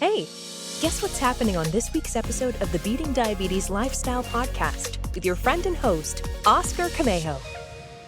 Hey, guess what's happening on this week's episode of the Beating Diabetes Lifestyle Podcast with your friend and host, Oscar Camejo.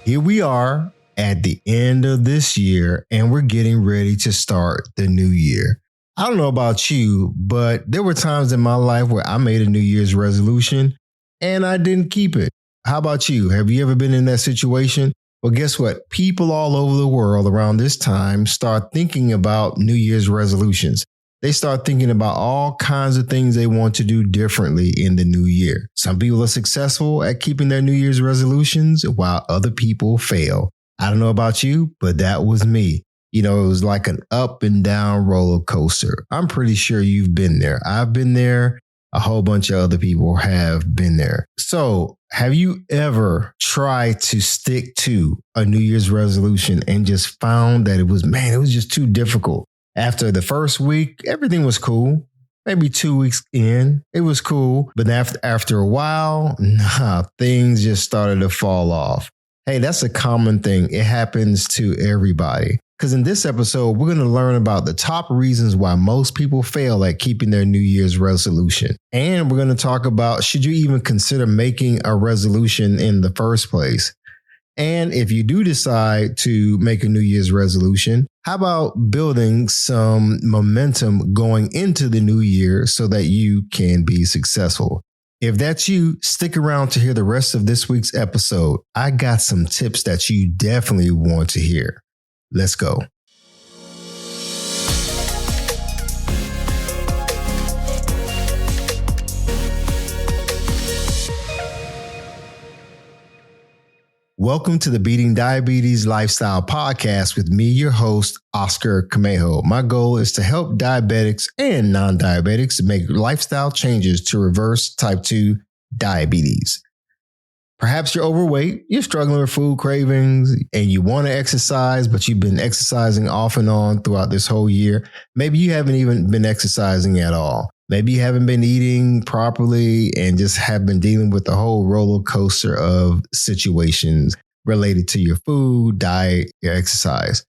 Here we are at the end of this year, and we're getting ready to start the new year. I don't know about you, but there were times in my life where I made a New Year's resolution and I didn't keep it. How about you? Have you ever been in that situation? Well, guess what? People all over the world around this time start thinking about New Year's resolutions. They start thinking about all kinds of things they want to do differently in the new year. Some people are successful at keeping their New Year's resolutions while other people fail. I don't know about you, but that was me. You know, it was like an up and down roller coaster. I'm pretty sure you've been there. I've been there. A whole bunch of other people have been there. So have you ever tried to stick to a New Year's resolution and just found that it was just too difficult? After the first week, everything was cool. Maybe 2 weeks in, it was cool. But after a while, things just started to fall off. Hey, that's a common thing. It happens to everybody. Because in this episode, we're going to learn about the top reasons why most people fail at keeping their New Year's resolution. And we're going to talk about, should you even consider making a resolution in the first place? And if you do decide to make a New Year's resolution, how about building some momentum going into the new year so that you can be successful? If that's you, stick around to hear the rest of this week's episode. I got some tips that you definitely want to hear. Let's go. Welcome to the Beating Diabetes Lifestyle Podcast with me, your host, Oscar Camejo. My goal is to help diabetics and non-diabetics make lifestyle changes to reverse type 2 diabetes. Perhaps you're overweight, you're struggling with food cravings, and you want to exercise, but you've been exercising off and on throughout this whole year. Maybe you haven't even been exercising at all. Maybe you haven't been eating properly and just have been dealing with the whole roller coaster of situations related to your food, diet, your exercise.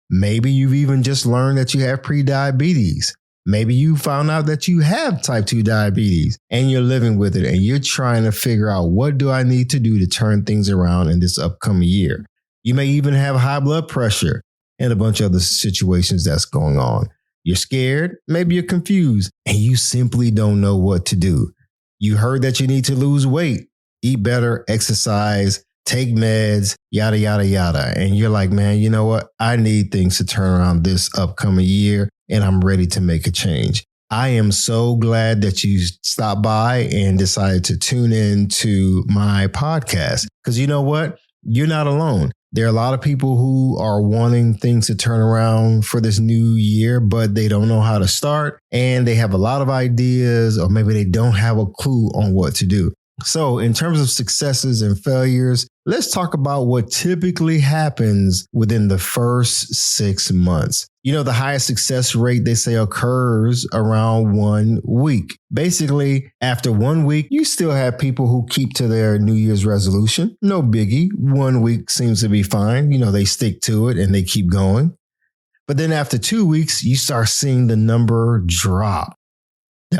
Maybe you've even just learned that you have pre-diabetes. Maybe you found out that you have type 2 diabetes and you're living with it and you're trying to figure out, what do I need to do to turn things around in this upcoming year? You may even have high blood pressure and a bunch of other situations that's going on. You're scared, maybe you're confused, and you simply don't know what to do. You heard that you need to lose weight, eat better, exercise, take meds, yada, yada, yada. And you're like, man, you know what? I need things to turn around this upcoming year, and I'm ready to make a change. I am so glad that you stopped by and decided to tune in to my podcast, because you know what? You're not alone. There are a lot of people who are wanting things to turn around for this new year, but they don't know how to start, and they have a lot of ideas, or maybe they don't have a clue on what to do. So in terms of successes and failures, let's talk about what typically happens within the first 6 months. You know, the highest success rate, they say, occurs around 1 week. Basically, after 1 week, you still have people who keep to their New Year's resolution. No biggie. 1 week seems to be fine. You know, they stick to it and they keep going. But then after 2 weeks, you start seeing the number drop.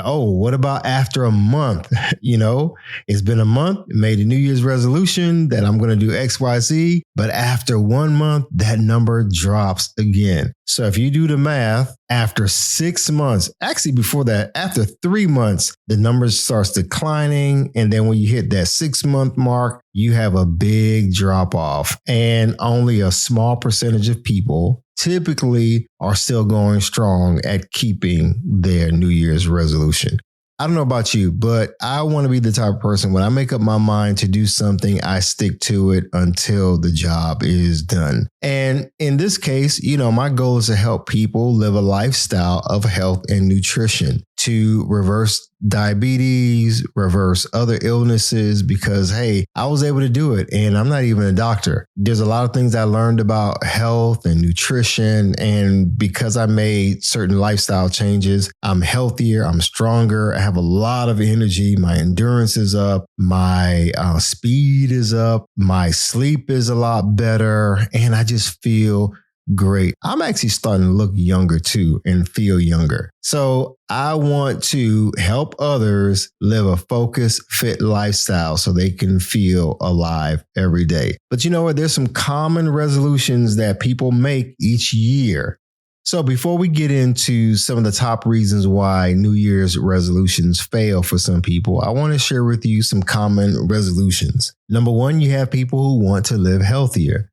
Oh, what about after a month? You know, it's been a month, made a New Year's resolution that I'm going to do X, Y, Z. But after 1 month, that number drops again. So if you do the math, after 6 months, actually before that, after 3 months, the number starts declining. And then when you hit that 6 month mark, you have a big drop off. And only a small percentage of people typically are still going strong at keeping their New Year's resolution. I don't know about you, but I want to be the type of person, when I make up my mind to do something, I stick to it until the job is done. And in this case, you know, my goal is to help people live a lifestyle of health and nutrition, to reverse diabetes, reverse other illnesses, because, hey, I was able to do it and I'm not even a doctor. There's a lot of things I learned about health and nutrition. And because I made certain lifestyle changes, I'm healthier, I'm stronger, I have a lot of energy, my endurance is up, my speed is up, my sleep is a lot better, and I just feel great. I'm actually starting to look younger too and feel younger. So I want to help others live a focused, fit lifestyle so they can feel alive every day. But you know what? There's some common resolutions that people make each year. So before we get into some of the top reasons why New Year's resolutions fail for some people, I want to share with you some common resolutions. Number one, you have people who want to live healthier.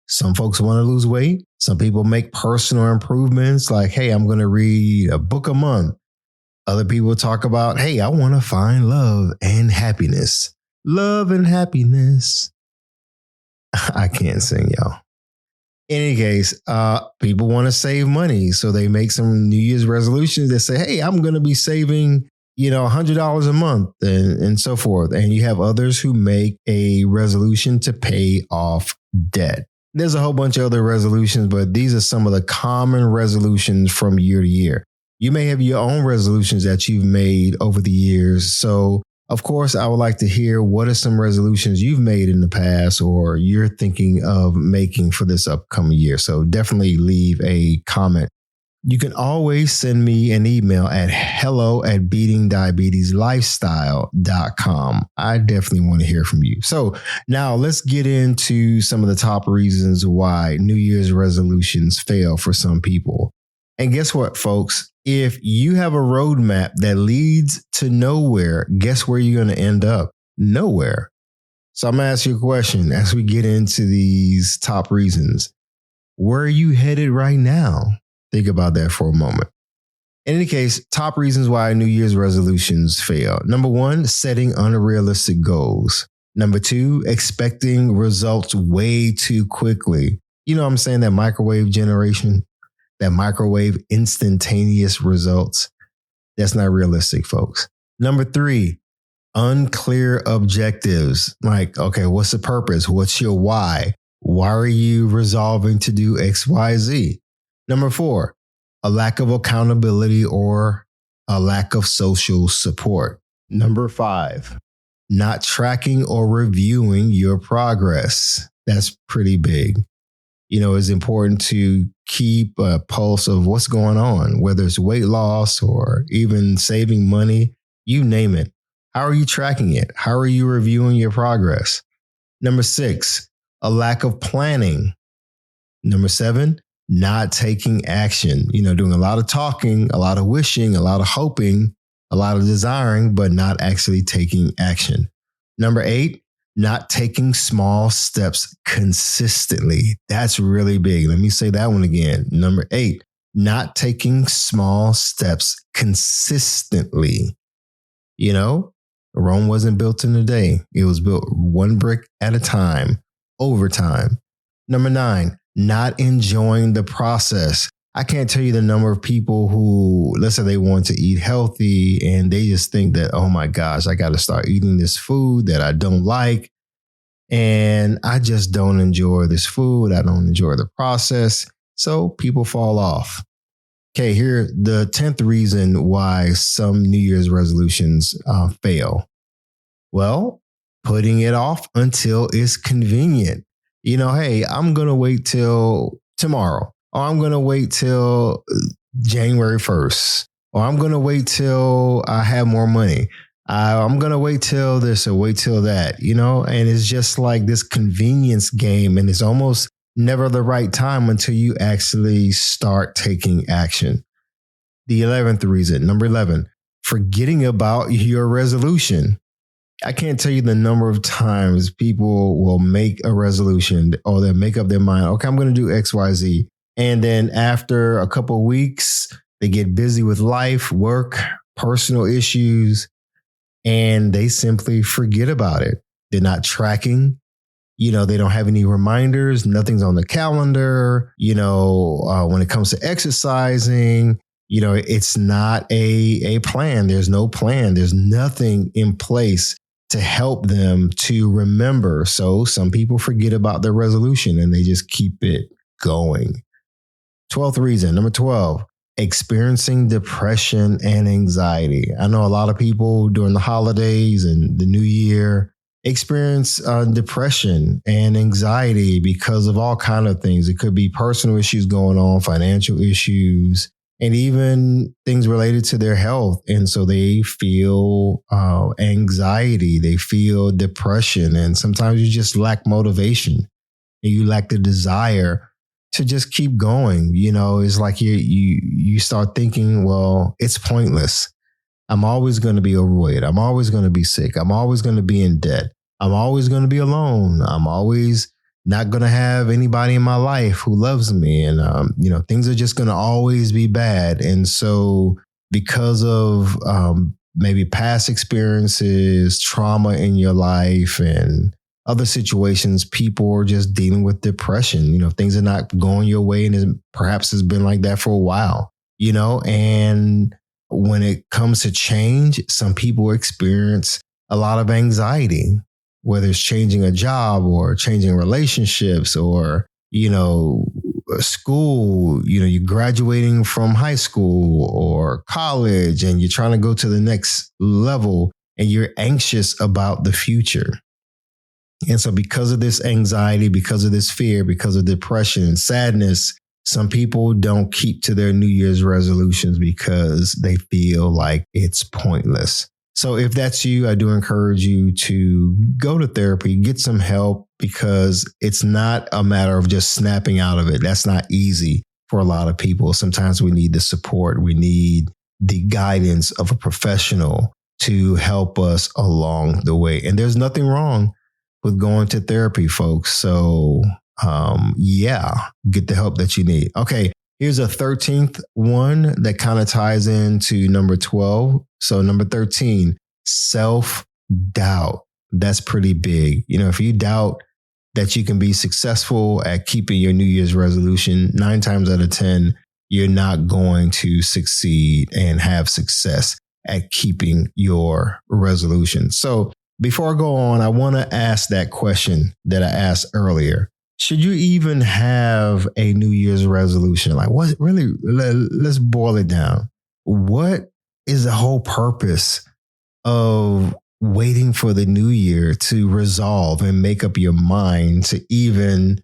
Some folks want to lose weight. Some people make personal improvements like, hey, I'm going to read a book a month. Other people talk about, hey, I want to find love and happiness. Love and happiness. I can't sing, y'all. In any case, people want to save money. So they make some New Year's resolutions that say, hey, I'm going to be saving, $100 a month and so forth. And you have others who make a resolution to pay off debt. There's a whole bunch of other resolutions, but these are some of the common resolutions from year to year. You may have your own resolutions that you've made over the years. So, of course, I would like to hear what are some resolutions you've made in the past or you're thinking of making for this upcoming year. So definitely leave a comment. You can always send me an email at hello@beatingdiabetieslifestyle.com. I definitely want to hear from you. So now let's get into some of the top reasons why New Year's resolutions fail for some people. And guess what, folks? If you have a roadmap that leads to nowhere, guess where you're going to end up? Nowhere. So I'm going to ask you a question as we get into these top reasons. Where are you headed right now? Think about that for a moment. In any case, top reasons why New Year's resolutions fail. Number one, setting unrealistic goals. Number two, expecting results way too quickly. You know what I'm saying? That microwave generation, that microwave instantaneous results. That's not realistic, folks. Number three, unclear objectives. Like, okay, what's the purpose? What's your why? Why are you resolving to do X, Y, Z? Number four, a lack of accountability or a lack of social support. Number five, not tracking or reviewing your progress. That's pretty big. It's important to keep a pulse of what's going on, whether it's weight loss or even saving money, you name it. How are you tracking it? How are you reviewing your progress? Number six, a lack of planning. Number seven, not taking action, doing a lot of talking, a lot of wishing, a lot of hoping, a lot of desiring, but not actually taking action. Number eight, not taking small steps consistently. That's really big. Let me say that one again. Number eight, not taking small steps consistently. Rome wasn't built in a day. It was built one brick at a time, over time. Number nine, not enjoying the process. I can't tell you the number of people who, let's say they want to eat healthy and they just think that, oh my gosh, I got to start eating this food that I don't like. And I just don't enjoy this food. I don't enjoy the process. So people fall off. Okay, here, the 10th reason why some New Year's resolutions fail. Well, putting it off until it's convenient. Hey, I'm going to wait till tomorrow, or I'm going to wait till January 1st, or I'm going to wait till I have more money. I'm going to wait till this or wait till that, and it's just like this convenience game. And it's almost never the right time until you actually start taking action. The 11th reason, number 11, forgetting about your resolution. I can't tell you the number of times people will make a resolution or they'll make up their mind. Okay, I'm going to do X, Y, Z. And then after a couple of weeks, they get busy with life, work, personal issues, and they simply forget about it. They're not tracking. They don't have any reminders. Nothing's on the calendar. When it comes to exercising, it's not a plan. There's no plan. There's nothing in place to help them to remember. So some people forget about their resolution and they just keep it going. 12th reason, number 12, experiencing depression and anxiety. I know a lot of people during the holidays and the new year experience depression and anxiety because of all kinds of things. It could be personal issues going on, financial issues, and even things related to their health. And so they feel anxiety, they feel depression, and sometimes you just lack motivation and you lack the desire to just keep going. It's like you start thinking, well, it's pointless. I'm always going to be overweight. I'm always going to be sick. I'm always going to be in debt. I'm always going to be alone. I'm always not going to have anybody in my life who loves me. And, things are just going to always be bad. And so because of maybe past experiences, trauma in your life and other situations, people are just dealing with depression. Things are not going your way, and perhaps it's been like that for a while, and when it comes to change, some people experience a lot of anxiety, whether it's changing a job or changing relationships or, school, you're graduating from high school or college and you're trying to go to the next level and you're anxious about the future. And so because of this anxiety, because of this fear, because of depression and sadness, some people don't keep to their New Year's resolutions because they feel like it's pointless. So if that's you, I do encourage you to go to therapy, get some help, because it's not a matter of just snapping out of it. That's not easy for a lot of people. Sometimes we need the support. We need the guidance of a professional to help us along the way. And there's nothing wrong with going to therapy, folks. So get the help that you need. Okay, here's a 13th one that kind of ties into number 12. So number 13, self-doubt. That's pretty big. If you doubt that you can be successful at keeping your New Year's resolution, 9 times out of 10, you're not going to succeed and have success at keeping your resolution. So before I go on, I want to ask that question that I asked earlier. Should you even have a New Year's resolution? Like, what really, let's boil it down. What is the whole purpose of waiting for the new year to resolve and make up your mind to even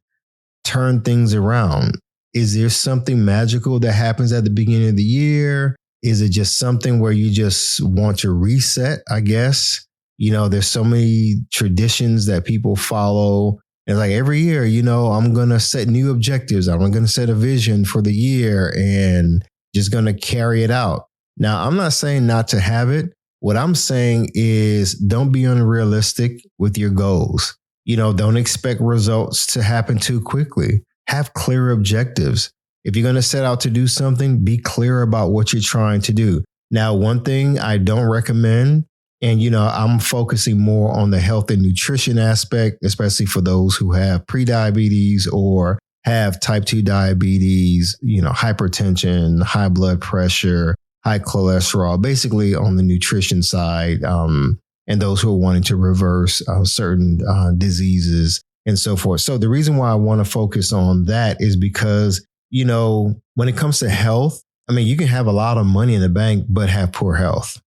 turn things around? Is there something magical that happens at the beginning of the year? Is it just something where you just want to reset, I guess? There's so many traditions that people follow. It's like every year, I'm going to set new objectives. I'm going to set a vision for the year and just going to carry it out. Now, I'm not saying not to have it. What I'm saying is don't be unrealistic with your goals. Don't expect results to happen too quickly. Have clear objectives. If you're going to set out to do something, be clear about what you're trying to do. Now, one thing I don't recommend, and, I'm focusing more on the health and nutrition aspect, especially for those who have prediabetes or have type 2 diabetes, hypertension, high blood pressure, high cholesterol, basically on the nutrition side, and those who are wanting to reverse certain diseases and so forth. So the reason why I want to focus on that is because, when it comes to health, you can have a lot of money in the bank, but have poor health.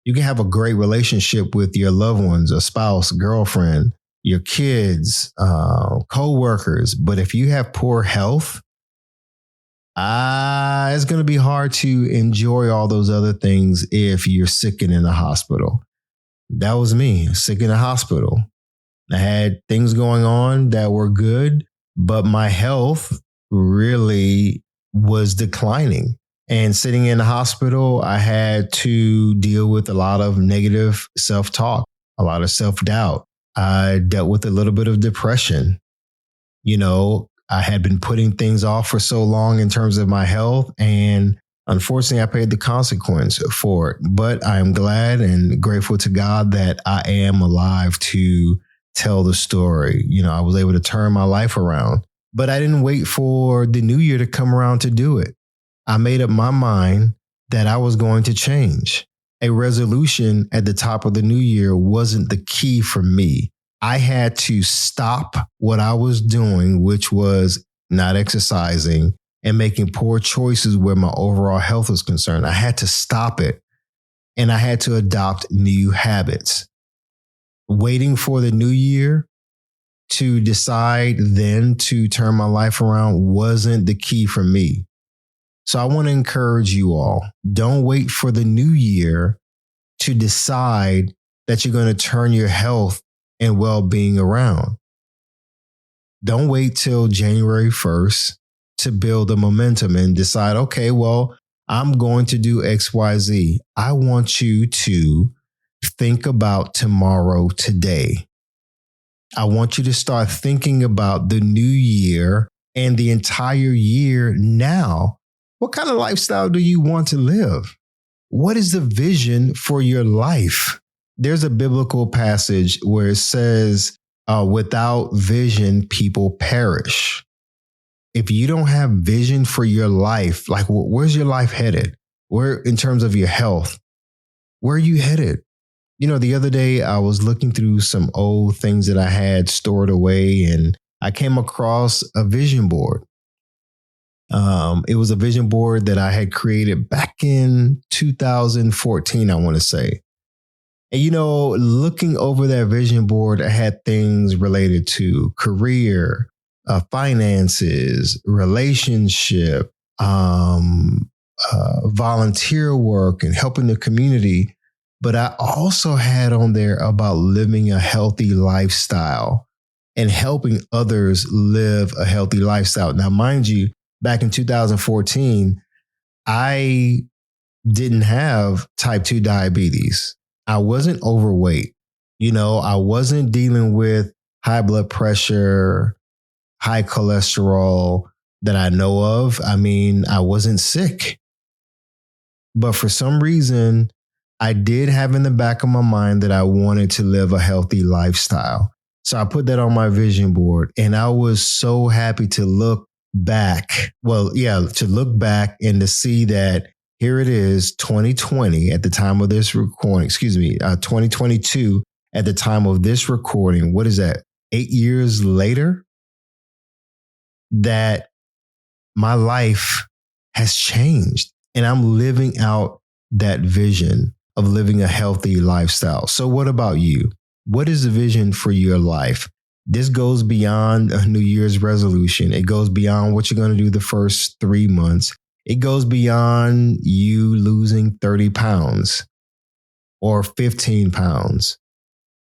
You can have a great relationship with your loved ones, a spouse, girlfriend, your kids, co-workers. But if you have poor health, it's going to be hard to enjoy all those other things if you're sick and in the hospital. That was me, sick in the hospital. I had things going on that were good, but my health really was declining. And sitting in the hospital, I had to deal with a lot of negative self-talk, a lot of self-doubt. I dealt with a little bit of depression. I had been putting things off for so long in terms of my health, and unfortunately, I paid the consequence for it. But I am glad and grateful to God that I am alive to tell the story. I was able to turn my life around, but I didn't wait for the new year to come around to do it. I made up my mind that I was going to change. A resolution at the top of the new year wasn't the key for me. I had to stop what I was doing, which was not exercising and making poor choices where my overall health was concerned. I had to stop it, and I had to adopt new habits. waiting for the new year to decide then to turn my life around wasn't the key for me. So I want to encourage you all, don't wait for the new year to decide that you're going to turn your health and well-being around. Don't wait till January 1st to build a momentum and decide, okay, well, I'm going to do X, Y, Z. I want you to think about tomorrow today. I want you to start thinking about the new year and the entire year now. What kind of lifestyle do you want to live? What is the vision for your life? There's a biblical passage where it says, without vision, people perish. If you don't have vision for your life, like where's your life headed? Where, in terms of your health, where are you headed? You know, the other day I was looking through some old things that I had stored away and I came across a vision board. It was a vision board that I had created back in 2014, I want to say. And, you know, looking over that vision board, I had things related to career, finances, relationship, volunteer work and helping the community. But I also had on there about living a healthy lifestyle and helping others live a healthy lifestyle. Now, mind you, back in 2014, I didn't have type 2 diabetes. I wasn't overweight. You know, I wasn't dealing with high blood pressure, high cholesterol that I know of. I mean, I wasn't sick. But for some reason, I did have in the back of my mind that I wanted to live a healthy lifestyle. So I put that on my vision board and I was so happy to look back. Well, yeah, to look back and to see that here it is, 2020 at the time of this recording, 2022 at the time of this recording. What is that? 8 years later, that my life has changed and I'm living out that vision of living a healthy lifestyle. So what about you? What is the vision for your life? This goes beyond a New Year's resolution. It goes beyond what you're going to do the first 3 months. It goes beyond you losing 30 pounds or 15 pounds.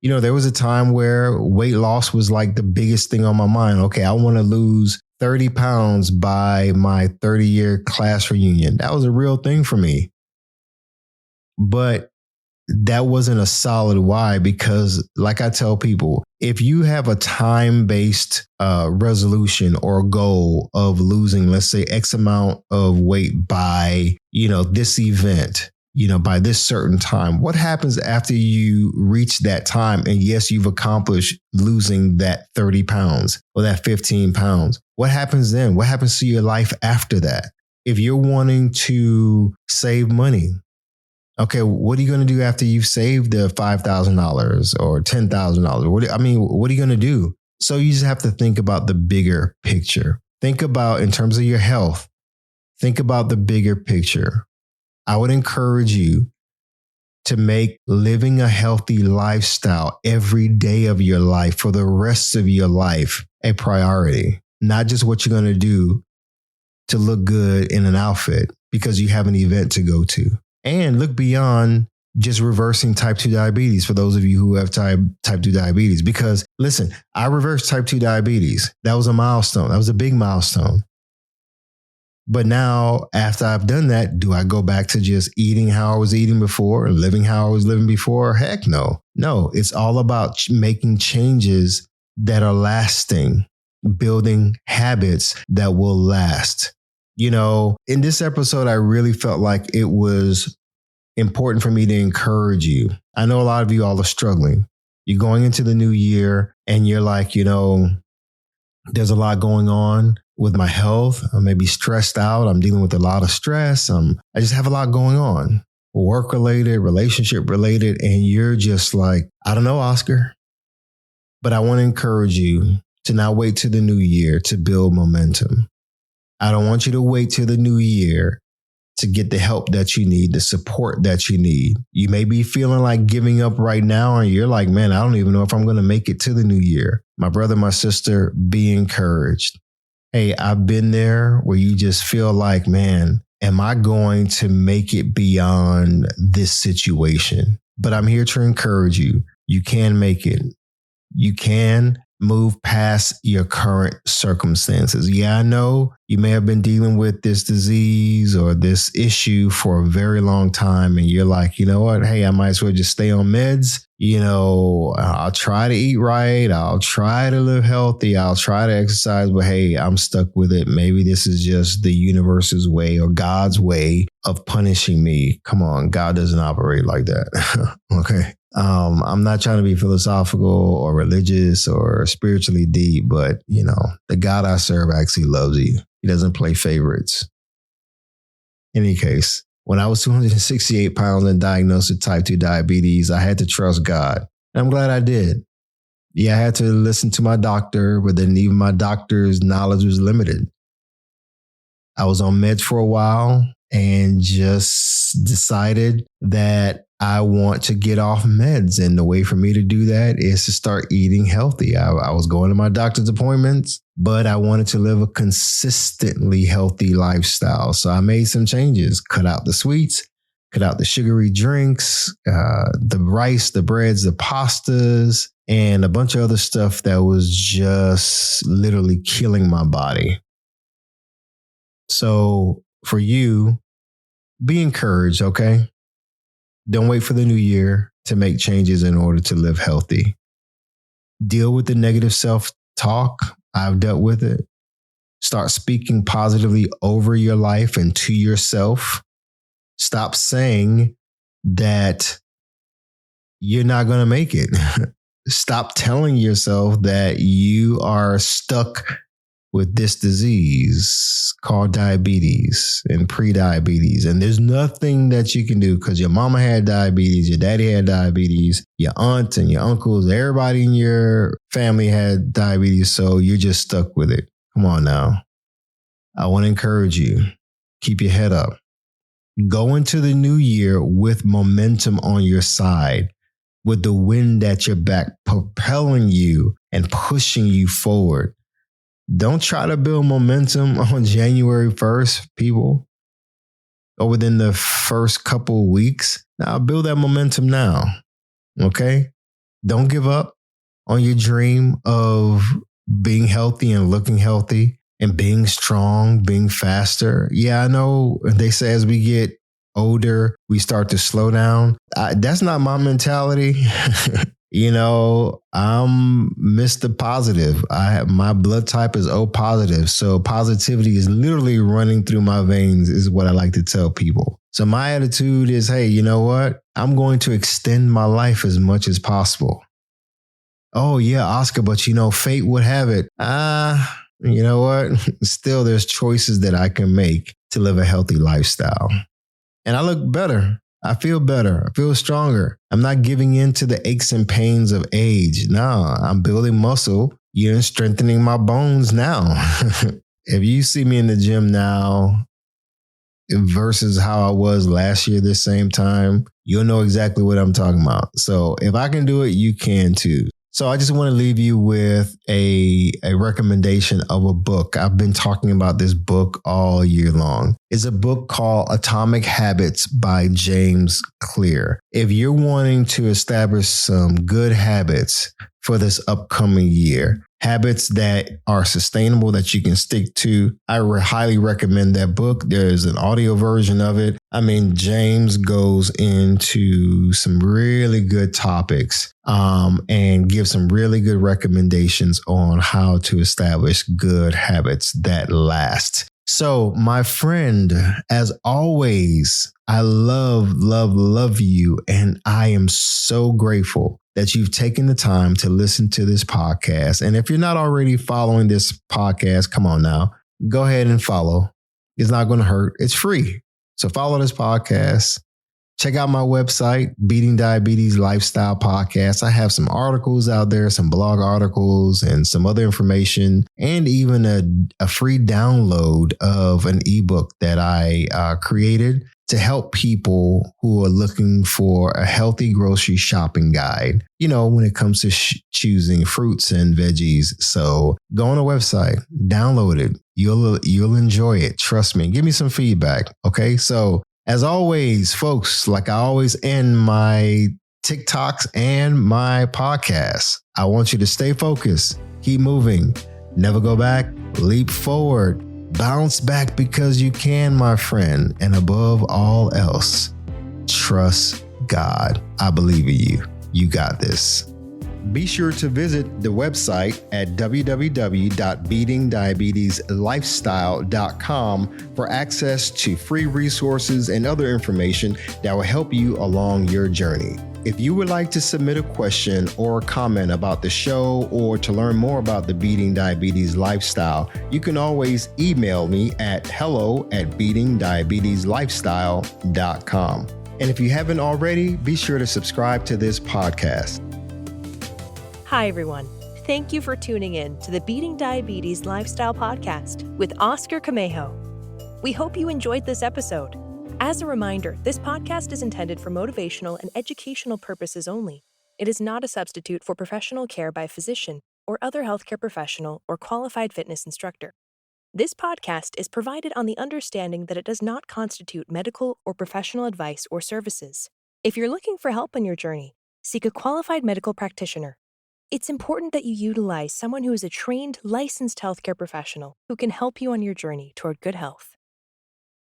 You know, there was a time where weight loss was like the biggest thing on my mind. Okay, I want to lose 30 pounds by my 30-year class reunion. That was a real thing for me. But that wasn't a solid why, because like I tell people, if you have a time-based resolution or goal of losing, let's say, X amount of weight by, this event, by this certain time, what happens after you reach that time? And yes, you've accomplished losing that 30 pounds or that 15 pounds. What happens then? What happens to your life after that? If you're wanting to save money, okay, what are you going to do after you've saved the $5,000 or $10,000? What are you going to do? So you just have to think about the bigger picture. Think about, in terms of your health, think about the bigger picture. I would encourage you to make living a healthy lifestyle every day of your life for the rest of your life a priority, not just what you're going to do to look good in an outfit because you have an event to go to. And look beyond just reversing type 2 diabetes for those of you who have type 2 diabetes. Because listen, I reversed type 2 diabetes. That was a milestone. That was a big milestone. But now, after I've done that, do I go back to just eating how I was eating before and living how I was living before? Heck no. No, it's all about making changes that are lasting, building habits that will last. In this episode, I really felt like it was important for me to encourage you. I know a lot of you all are struggling. You're going into the new year and you're like, there's a lot going on with my health. I may be stressed out. I'm dealing with a lot of stress. I just have a lot going on, work related, relationship related. And you're just like, I don't know, Oscar. But I want to encourage you to not wait till the new year to build momentum. I don't want you to wait till the new year to get the help that you need, the support that you need. You may be feeling like giving up right now, and you're like, man, I don't even know if I'm going to make it to the new year. My brother, my sister, be encouraged. Hey, I've been there where you just feel like, man, am I going to make it beyond this situation? But I'm here to encourage you. You can make it. You can move past your current circumstances. Yeah, I know you may have been dealing with this disease or this issue for a very long time, and you're like, you know what? Hey, I might as well just stay on meds. You know, I'll try to eat right. I'll try to live healthy. I'll try to exercise, but hey, I'm stuck with it. Maybe this is just the universe's way or God's way of punishing me. Come on, God doesn't operate like that. Okay. I'm not trying to be philosophical or religious or spiritually deep, but you know, the God I serve actually loves you. He doesn't play favorites. In any case, when I was 268 pounds and diagnosed with type 2 diabetes, I had to trust God. And I'm glad I did. Yeah, I had to listen to my doctor, but then even my doctor's knowledge was limited. I was on meds for a while and just decided that I want to get off meds. And the way for me to do that is to start eating healthy. I was going to my doctor's appointments, but I wanted to live a consistently healthy lifestyle. So I made some changes, cut out the sweets, cut out the sugary drinks, the rice, the breads, the pastas, and a bunch of other stuff that was just literally killing my body. So for you, be encouraged, okay? Don't wait for the new year to make changes in order to live healthy. Deal with the negative self-talk. I've dealt with it. Start speaking positively over your life and to yourself. Stop saying that you're not going to make it. Stop telling yourself that you are stuck with this disease called diabetes and pre-diabetes. And there's nothing that you can do because your mama had diabetes, your daddy had diabetes, your aunt and your uncles, everybody in your family had diabetes. So you're just stuck with it. Come on now. I want to encourage you. Keep your head up. Go into the new year with momentum on your side, with the wind at your back, propelling you and pushing you forward. Don't try to build momentum on January 1st, people, or within the first couple of weeks. Now, build that momentum now, okay? Don't give up on your dream of being healthy and looking healthy and being strong, being faster. Yeah, I know they say as we get older, we start to slow down. That's not my mentality. You know, I'm Mr. Positive. My blood type is O positive. So positivity is literally running through my veins is what I like to tell people. So my attitude is, hey, you know what? I'm going to extend my life as much as possible. Oh, yeah, Oscar, but you know, fate would have it. You know what? Still, there's choices that I can make to live a healthy lifestyle. And I look better. I feel better. I feel stronger. I'm not giving in to the aches and pains of age. No, I'm building muscle, strengthening my bones now. If you see me in the gym now versus how I was last year this same time, you'll know exactly what I'm talking about. So if I can do it, you can too. So I just want to leave you with a recommendation of a book. I've been talking about this book all year long. It's a book called Atomic Habits by James Clear. If you're wanting to establish some good habits for this upcoming year, habits that are sustainable that you can stick to, I highly recommend that book. There's an audio version of it. I mean, James goes into some really good topics and gives some really good recommendations on how to establish good habits that last. So, my friend, as always, I love you. And I am so grateful that you've taken the time to listen to this podcast. And if you're not already following this podcast, come on now, go ahead and follow. It's not going to hurt. It's free. So follow this podcast. check out my website, Beating Diabetes Lifestyle Podcast. I have some articles out there, some blog articles and some other information, and even a free download of an ebook that I created to help people who are looking for a healthy grocery shopping guide, when it comes to choosing fruits and veggies. So go on the website, download it. You'll enjoy it. Trust me. Give me some feedback. Okay. So as always, folks, like I always end my TikToks and my podcasts, I want you to stay focused, keep moving, never go back, leap forward. Bounce back because you can, my friend. And above all else, trust God. I believe in you. You got this. Be sure to visit the website at www.beatingdiabetieslifestyle.com for access to free resources and other information that will help you along your journey. If you would like to submit a question or comment about the show or to learn more about the Beating Diabetes Lifestyle, you can always email me at hello@beatingdiabetieslifestyle.com. And if you haven't already, be sure to subscribe to this podcast. Hi, everyone. Thank you for tuning in to the Beating Diabetes Lifestyle Podcast with Oscar Camejo. We hope you enjoyed this episode. As a reminder, this podcast is intended for motivational and educational purposes only. It is not a substitute for professional care by a physician or other healthcare professional or qualified fitness instructor. This podcast is provided on the understanding that it does not constitute medical or professional advice or services. If you're looking for help on your journey, seek a qualified medical practitioner. It's important that you utilize someone who is a trained, licensed healthcare professional who can help you on your journey toward good health.